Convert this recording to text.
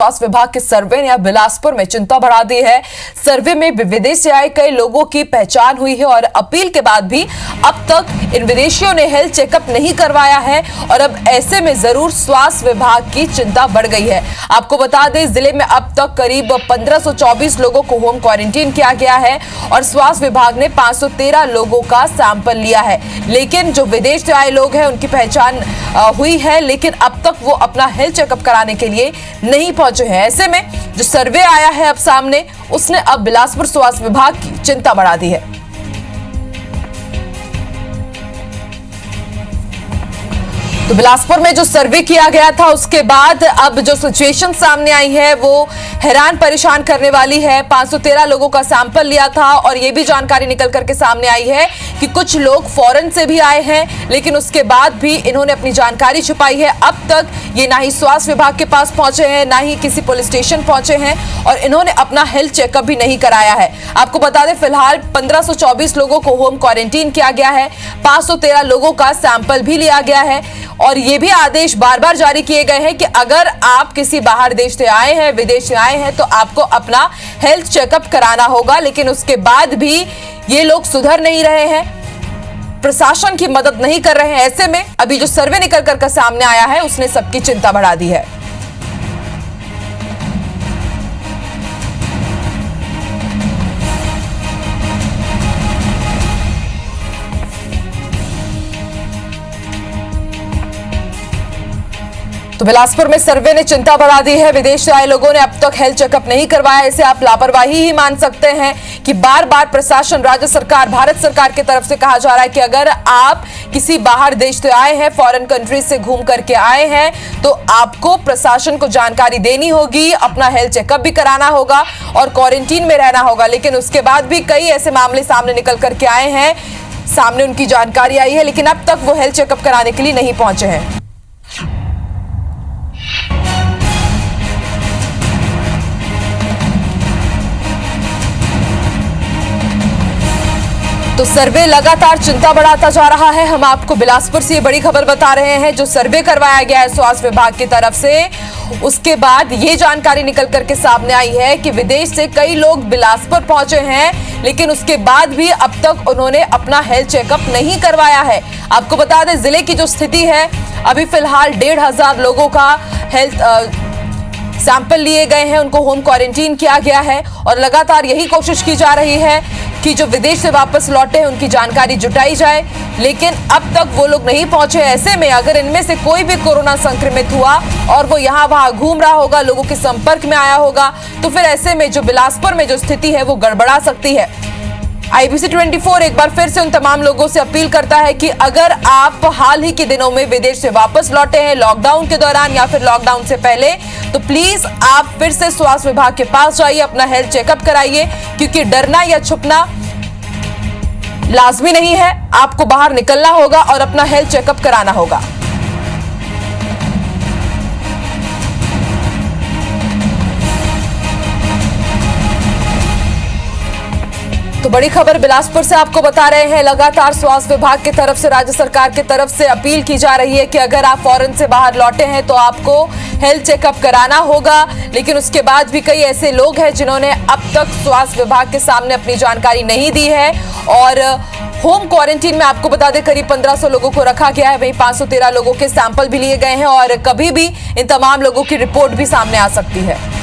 स्वास्थ्य विभाग के सर्वे ने अब बिलासपुर में चिंता बढ़ा दी है। सर्वे में विदेश से आए कई लोगों की पहचान हुई है और अपील के बाद भी अब तक इन विदेशियों ने हेल्थ चेकअप नहीं करवाया है और अब ऐसे में जरूर स्वास्थ्य विभाग की चिंता बढ़ गई है। आपको बता दें, जिले में अब तक करीब 1524 लोगों को होम क्वारंटीन किया गया है और स्वास्थ्य विभाग ने 513 लोगों का सैंपल लिया है। लेकिन जो विदेश से आए लोग हैं उनकी पहचान हुई है, लेकिन अब तक वो अपना हेल्थ चेकअप कराने के लिए नहीं पहुंचे हैं। ऐसे में जो सर्वे आया है अब सामने, उसने अब बिलासपुर स्वास्थ्य विभाग की चिंता बढ़ा दी है। तो बिलासपुर में जो सर्वे किया गया था उसके बाद अब जो सिचुएशन सामने आई है वो हैरान परेशान करने वाली है। 513 लोगों का सैंपल लिया था और ये भी जानकारी निकल करके सामने आई है कि कुछ लोग फॉरेन से भी आए हैं, लेकिन उसके बाद भी इन्होंने अपनी जानकारी छुपाई है। अब तक ये ना ही स्वास्थ्य विभाग के पास पहुंचे हैं, ना ही किसी पुलिस स्टेशन पहुंचे हैं और इन्होंने अपना हेल्थ चेकअप भी नहीं कराया है। आपको बता दें, फिलहाल 1524 लोगों को होम क्वारंटीन किया गया है, 513 लोगों का सैंपल भी लिया गया है और ये भी आदेश बार बार जारी किए गए हैं कि अगर आप किसी बाहर देश से आए हैं, विदेश से आए हैं, तो आपको अपना हेल्थ चेकअप कराना होगा। लेकिन उसके बाद भी ये लोग सुधर नहीं रहे हैं, प्रशासन की मदद नहीं कर रहे हैं। ऐसे में अभी जो सर्वे निकल कर सामने आया है उसने सबकी चिंता बढ़ा दी है। तो बिलासपुर में सर्वे ने चिंता बढ़ा दी है। विदेश से आए लोगों ने अब तक हेल्थ चेकअप नहीं करवाया। इसे आप लापरवाही ही मान सकते हैं कि बार बार प्रशासन, राज्य सरकार, भारत सरकार की तरफ से कहा जा रहा है कि अगर आप किसी बाहर देश से आए हैं, फॉरेन कंट्री से घूम करके आए हैं, तो आपको प्रशासन को जानकारी देनी होगी, अपना हेल्थ चेकअप भी कराना होगा और क्वारंटीन में रहना होगा। लेकिन उसके बाद भी कई ऐसे मामले सामने निकल करके आए हैं, सामने उनकी जानकारी आई है, लेकिन अब तक वो हेल्थ चेकअप कराने के लिए नहीं पहुंचे हैं। तो सर्वे लगातार चिंता बढ़ाता जा रहा है। हम आपको बिलासपुर से ये बड़ी खबर बता रहे हैं। जो सर्वे करवाया गया है स्वास्थ्य विभाग की तरफ से, उसके बाद ये जानकारी निकल करके सामने आई है कि विदेश से कई लोग बिलासपुर पहुंचे हैं, लेकिन उसके बाद भी अब तक उन्होंने अपना हेल्थ चेकअप नहीं करवाया है। आपको बता दें, जिले की जो स्थिति है, अभी फिलहाल 1500 लोगों का हेल्थ सैंपल लिए गए हैं, उनको होम क्वारंटीन किया गया है और लगातार यही कोशिश की जा रही है कि जो विदेश से वापस लौटे हैं उनकी जानकारी जुटाई जाए, लेकिन अब तक वो लोग नहीं पहुंचे। ऐसे में अगर इनमें से कोई भी कोरोना संक्रमित हुआ और वो यहाँ वहां घूम रहा होगा, लोगों के संपर्क में आया होगा, तो फिर ऐसे में जो बिलासपुर में जो स्थिति है वो गड़बड़ा सकती है। IBC 24 एक बार फिर से उन तमाम लोगों से अपील करता है कि अगर आप हाल ही के दिनों में विदेश से वापस लौटे हैं, लॉकडाउन के दौरान या फिर लॉकडाउन से पहले, तो प्लीज आप फिर से स्वास्थ्य विभाग के पास जाइए, अपना हेल्थ चेकअप कराइए, क्योंकि डरना या छुपना लाजमी नहीं है। आपको बाहर निकलना होगा और अपना हेल्थ चेकअप कराना होगा। तो बड़ी खबर बिलासपुर से आपको बता रहे हैं। लगातार स्वास्थ्य विभाग की तरफ से, राज्य सरकार की तरफ से अपील की जा रही है कि अगर आप फॉरेन से बाहर लौटे हैं तो आपको हेल्थ चेकअप कराना होगा। लेकिन उसके बाद भी कई ऐसे लोग हैं जिन्होंने अब तक स्वास्थ्य विभाग के सामने अपनी जानकारी नहीं दी है और होम क्वारंटीन में आपको बता दें करीब 1500 लोगों को रखा गया है। वहीं 513 लोगों के सैंपल भी लिए गए हैं और कभी भी इन तमाम लोगों की रिपोर्ट भी सामने आ सकती है।